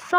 100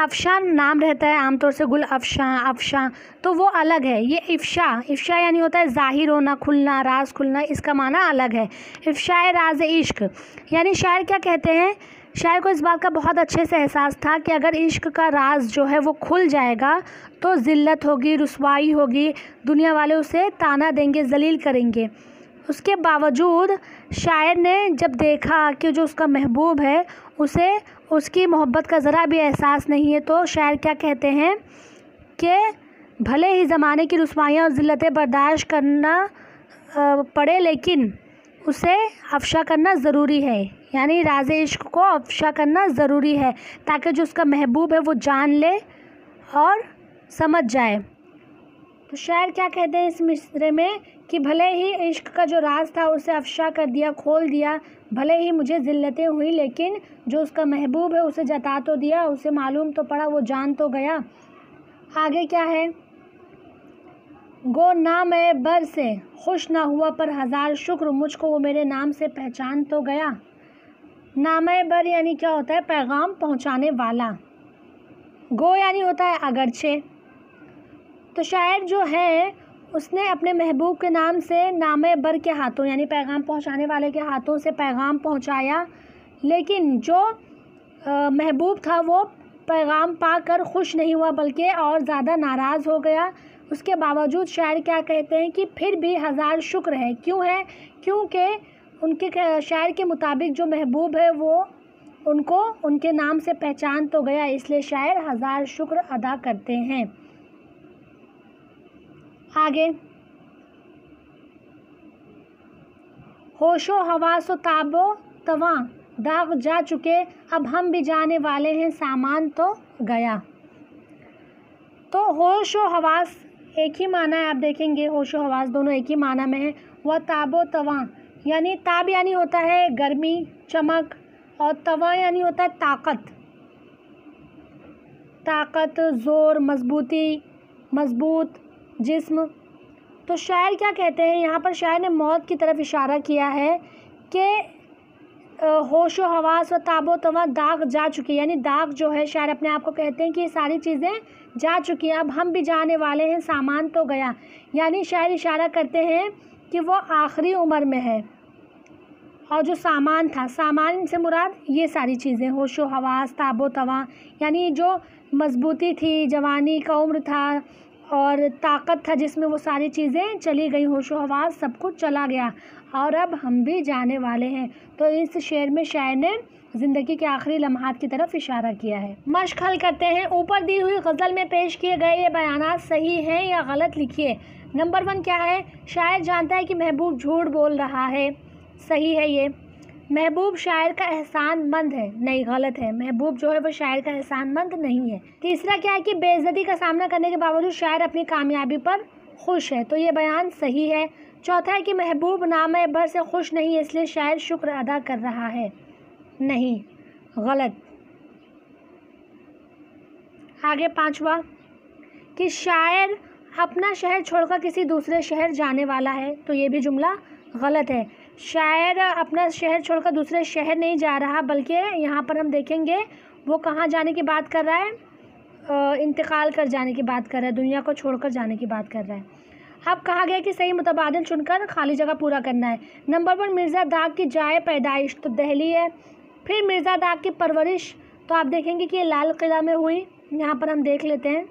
افشاں نام رہتا ہے عام طور سے، گل افشاں تو وہ الگ ہے. یہ افشا یعنی ہوتا ہے ظاہر ہونا، کھلنا، راز کھلنا، اس کا معنی الگ ہے. افشاء راز عشق یعنی شاعر کیا کہتے ہیں، شاعر کو اس بات کا بہت اچھے سے احساس تھا کہ اگر عشق کا راز جو ہے وہ کھل جائے گا تو ذلت ہوگی، رسوائی ہوگی، دنیا والے اسے طعنہ دیں گے، ذلیل کریں گے. اس کے باوجود شاعر نے جب دیکھا کہ جو اس کا محبوب ہے اسے اس کی محبت کا ذرا بھی احساس نہیں ہے، تو شاعر کیا کہتے ہیں کہ بھلے ہی زمانے کی رسوائیاں اور ذلتیں برداشت کرنا پڑے لیکن اسے افشا کرنا ضروری ہے. یعنی راز عشق کو افشا کرنا ضروری ہے تاکہ جو اس کا محبوب ہے وہ جان لے اور سمجھ جائے. تو شاعر کیا کہتے ہیں اس مصرعے میں کہ بھلے ہی عشق کا جو راز تھا اسے افشا کر دیا، کھول دیا، بھلے ہی مجھے ذلتیں ہوئی لیکن جو اس کا محبوب ہے اسے جتا تو دیا، اسے معلوم تو پڑا، وہ جان تو گیا. آگے کیا ہے، گو نام بر سے خوش نہ ہوا پر ہزار شکر، مجھ کو وہ میرے نام سے پہچان تو گیا. نام بر یعنی کیا ہوتا ہے، پیغام پہنچانے والا. گو یعنی ہوتا ہے اگرچہ. تو شاعر جو ہے اس نے اپنے محبوب کے نام سے نام بر کے ہاتھوں یعنی پیغام پہنچانے والے کے ہاتھوں سے پیغام پہنچایا، لیکن جو محبوب تھا وہ پیغام پا کر خوش نہیں ہوا بلکہ اور زیادہ ناراض ہو گیا. اس کے باوجود شاعر کیا کہتے ہیں کہ پھر بھی ہزار شکر ہے. کیوں ہے؟ کیونکہ ان کے شاعر کے مطابق جو محبوب ہے وہ ان کو ان کے نام سے پہچان تو گیا، اس لیے شاعر ہزار شکر ادا کرتے ہیں. آگے، ہوش و حواس و تاب و تواں داغ جا چکے، اب ہم بھی جانے والے ہیں، سامان تو گیا. تو ہوش و حواس ایک ہی معنی ہے، آپ دیکھیں گے ہوش و حواس دونوں ایک ہی معنی میں ہیں. وہ تاب و تواں یعنی تاب یعنی ہوتا ہے گرمی، چمک، اور تواں یعنی ہوتا ہے طاقت، زور، مضبوطی، مضبوط جسم. تو شاعر کیا کہتے ہیں، یہاں پر شاعر نے موت کی طرف اشارہ کیا ہے کہ ہوش و حواس و تاب و تواں داغ جا چکی، یعنی داغ جو ہے شاعر اپنے آپ کو کہتے ہیں کہ یہ ساری چیزیں جا چکی ہیں، اب ہم بھی جانے والے ہیں، سامان تو گیا. یعنی شاعر اشارہ کرتے ہیں کہ وہ آخری عمر میں ہے، اور جو سامان تھا، سامان سے مراد یہ ساری چیزیں، ہوش و حواس، تاب و تواں، یعنی جو مضبوطی تھی، جوانی کا عمر تھا اور طاقت تھا جس میں، وہ ساری چیزیں چلی گئی، ہوش و حواس سب کچھ چلا گیا، اور اب ہم بھی جانے والے ہیں. تو اس شعر میں شاعر نے زندگی کے آخری لمحات کی طرف اشارہ کیا ہے. مشق حل کرتے ہیں. اوپر دی ہوئی غزل میں پیش کیے گئے یہ بیانات صحیح ہیں یا غلط لکھیے. نمبر 1 کیا ہے، شاعر جانتا ہے کہ محبوب جھوٹ بول رہا ہے، صحیح ہے یہ. محبوب شاعر کا احسان مند ہے، نہیں غلط ہے، محبوب جو ہے وہ شاعر کا احسان مند نہیں ہے. تیسرا کیا ہے کہ بے عزتی کا سامنا کرنے کے باوجود شاعر اپنی کامیابی پر خوش ہے، تو یہ بیان صحیح ہے. چوتھا ہے کہ محبوب نام بر سے خوش نہیں ہے، اس لیے شاعر شکر ادا کر رہا ہے، نہیں غلط. آگے 5واں کہ شاعر اپنا شہر چھوڑ کر کسی دوسرے شہر جانے والا ہے، تو یہ بھی جملہ غلط ہے. شاعر اپنا شہر چھوڑ کر دوسرے شہر نہیں جا رہا، بلکہ یہاں پر ہم دیکھیں گے وہ کہاں جانے کی بات کر رہا ہے، انتقال کر جانے کی بات کر رہا ہے، دنیا کو چھوڑ کر جانے کی بات کر رہا ہے. اب کہا گیا کہ صحیح متبادل چن کر خالی جگہ پورا کرنا ہے. نمبر 1 مرزا داغ کی جائے پیدائش، تو دہلی ہے. پھر مرزا داغ کی پرورش، تو آپ دیکھیں گے کہ یہ لال قلعہ میں ہوئی، یہاں پر ہم دیکھ لیتے ہیں،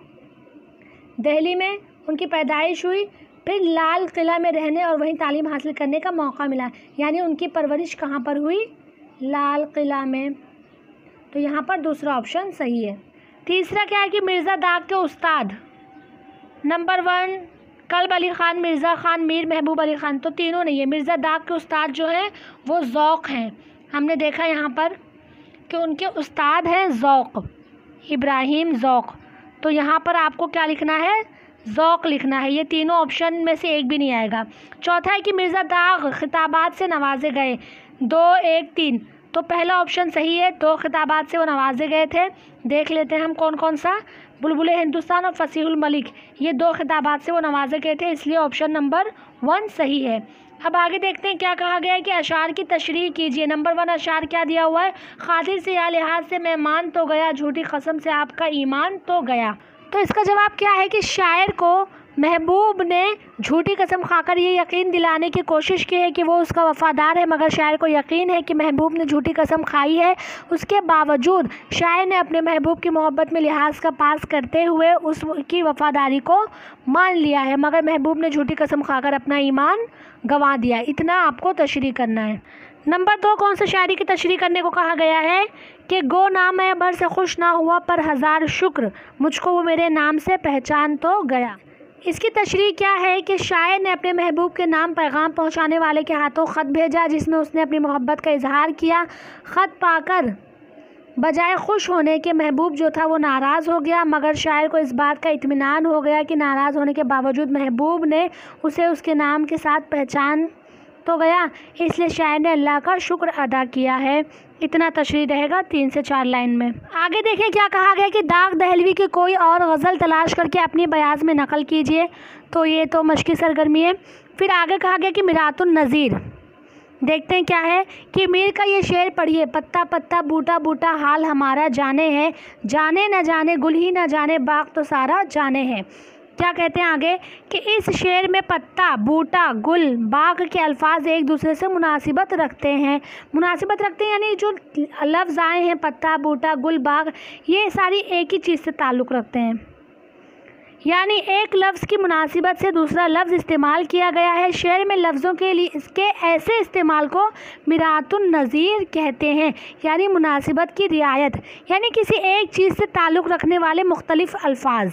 دہلی میں ان کی پیدائش ہوئی، پھر لال قلعہ میں رہنے اور وہیں تعلیم حاصل کرنے کا موقع ملا، یعنی ان کی پرورش کہاں پر ہوئی، لال قلعہ میں. تو یہاں پر دوسرا آپشن صحیح ہے. تیسرا کیا ہے کہ مرزا داغ کے استاد. نمبر 1 کلب علی خان، مرزا خان، میر محبوب علی خان، تو تینوں نہیں ہے. مرزا داغ کے استاد جو ہیں وہ ذوق ہیں، ہم نے دیکھا یہاں پر کہ ان کے استاد ہیں ذوق، ابراہیم ذوق. تو یہاں پر آپ کو کیا لکھنا ہے، ذوق لکھنا ہے. یہ تینوں آپشن میں سے ایک بھی نہیں آئے گا. چوتھا ہے کہ مرزا داغ خطابات سے نوازے گئے، 2 1 3، تو پہلا آپشن صحیح ہے، 2 خطابات سے وہ نوازے گئے تھے. دیکھ لیتے ہیں ہم کون کون سا، بلبل ہندوستان اور فصیح الملک، یہ 2 خطابات سے وہ نوازے گئے تھے، اس لیے آپشن نمبر 1 صحیح ہے. اب آگے دیکھتے ہیں کیا کہا گیا ہے کہ اشعار کی تشریح کیجیے۔ نمبر 1 اشعار کیا دیا ہوا ہے؟ خاطر سے یا لحاظ سے مہمان تو گیا، جھوٹی قسم سے آپ کا ایمان تو گیا۔ تو اس کا جواب کیا ہے کہ شاعر کو محبوب نے جھوٹی قسم کھا کر یہ یقین دلانے کی کوشش کی ہے کہ وہ اس کا وفادار ہے، مگر شاعر کو یقین ہے کہ محبوب نے جھوٹی قسم کھائی ہے۔ اس کے باوجود شاعر نے اپنے محبوب کی محبت میں لحاظ کا پاس کرتے ہوئے اس کی وفاداری کو مان لیا ہے، مگر محبوب نے جھوٹی قسم کھا کر اپنا ایمان گنوا دیا۔ اتنا آپ کو تشریح کرنا ہے۔ نمبر 2 کون سے شاعری کی تشریح کرنے کو کہا گیا ہے کہ گو نام ہے بر سے خوش نہ ہوا پر ہزار شکر، مجھ کو وہ میرے نام سے پہچان تو گیا۔ اس کی تشریح کیا ہے کہ شاعر نے اپنے محبوب کے نام پیغام پہنچانے والے کے ہاتھوں خط بھیجا جس میں اس نے اپنی محبت کا اظہار کیا۔ خط پا کر بجائے خوش ہونے کے محبوب جو تھا وہ ناراض ہو گیا، مگر شاعر کو اس بات کا اطمینان ہو گیا کہ ناراض ہونے کے باوجود محبوب نے اسے اس کے نام کے ساتھ پہچان تو گیا، اس لیے شاعر نے اللہ کا شکر ادا کیا ہے۔ اتنا تشریح رہے گا 3 سے 4 لائن میں۔ آگے دیکھیں کیا کہا گیا کہ داغ دہلوی کی کوئی اور غزل تلاش کر کے اپنی بیاض میں نقل کیجیے۔ تو یہ تو مشقی سرگرمی ہے۔ پھر آگے کہا گیا کہ میرات النظیر، دیکھتے ہیں کیا ہے کہ میر کا یہ شعر پڑھیے۔ پتا پتا بوٹا بوٹا حال ہمارا جانے ہے، جانے نہ جانے گل ہی نہ جانے باغ تو سارا جانے ہے۔ کیا کہتے ہیں آگے کہ اس شعر میں پتا، بوٹا، گل، باغ کے الفاظ ایک دوسرے سے مناسبت رکھتے ہیں۔ یعنی جو لفظ آئے ہیں پتا، بوٹا، گل، باغ، یہ ساری ایک ہی چیز سے تعلق رکھتے ہیں، یعنی ایک لفظ کی مناسبت سے دوسرا لفظ استعمال کیا گیا ہے۔ شعر میں لفظوں کے لیے اس کے ایسے استعمال کو میرات النظیر کہتے ہیں، یعنی مناسبت کی رعایت، یعنی کسی ایک چیز سے تعلق رکھنے والے مختلف الفاظ،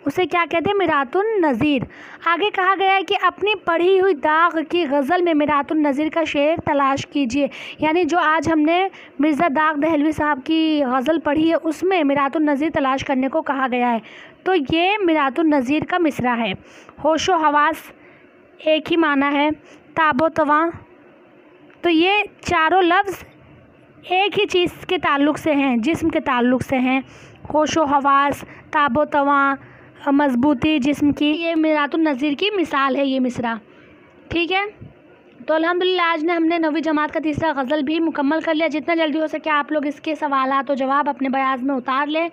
اسے کیا کہتے ہیں؟ میرات النظیر۔ آگے کہا گیا ہے کہ اپنی پڑھی ہوئی داغ کی غزل میں میرات النظیر کا شعر تلاش کیجیے، یعنی جو آج ہم نے مرزا داغ دہلوی صاحب کی غزل پڑھی ہے اس میں میرات النظیر تلاش کرنے کو کہا گیا ہے۔ تو یہ میرات النظیر کا مصرع ہے۔ ہوش و حواس ایک ہی معنی ہے، تاب و تواں، تو یہ چاروں لفظ ایک ہی چیز کے تعلق سے ہیں، جسم کے تعلق سے ہیں۔ ہوش و حواس، تاب و تواں، مضبوطی جسم کی، یہ میرات النظیر کی مثال ہے یہ مصرع، ٹھیک ہے۔ تو الحمدللہ آج ہم نے 9ویں جماعت کا تیسرا غزل بھی مکمل کر لیا۔ جتنا جلدی ہو سکے آپ لوگ اس کے سوالات و جواب اپنے بیاض میں اتار لیں۔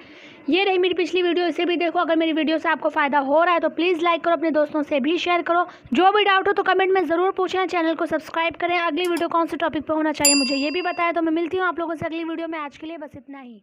یہ رہی میری پچھلی ویڈیو، اسے بھی دیکھو۔ اگر میری ویڈیو سے آپ کو فائدہ ہو رہا ہے تو پلیز لائک کرو، اپنے دوستوں سے بھی شیئر کرو۔ جو بھی ڈاؤٹ ہو تو کمنٹ میں ضرور پوچھیں، چینل کو سبسکرائب کریں۔ اگلی ویڈیو کون سے ٹاپک پہ ہونا چاہیے مجھے یہ بھی بتائیں۔ تو میں ملتی ہوں آپ لوگوں سے اگلی ویڈیو میں، آج کے لیے بس اتنا ہی۔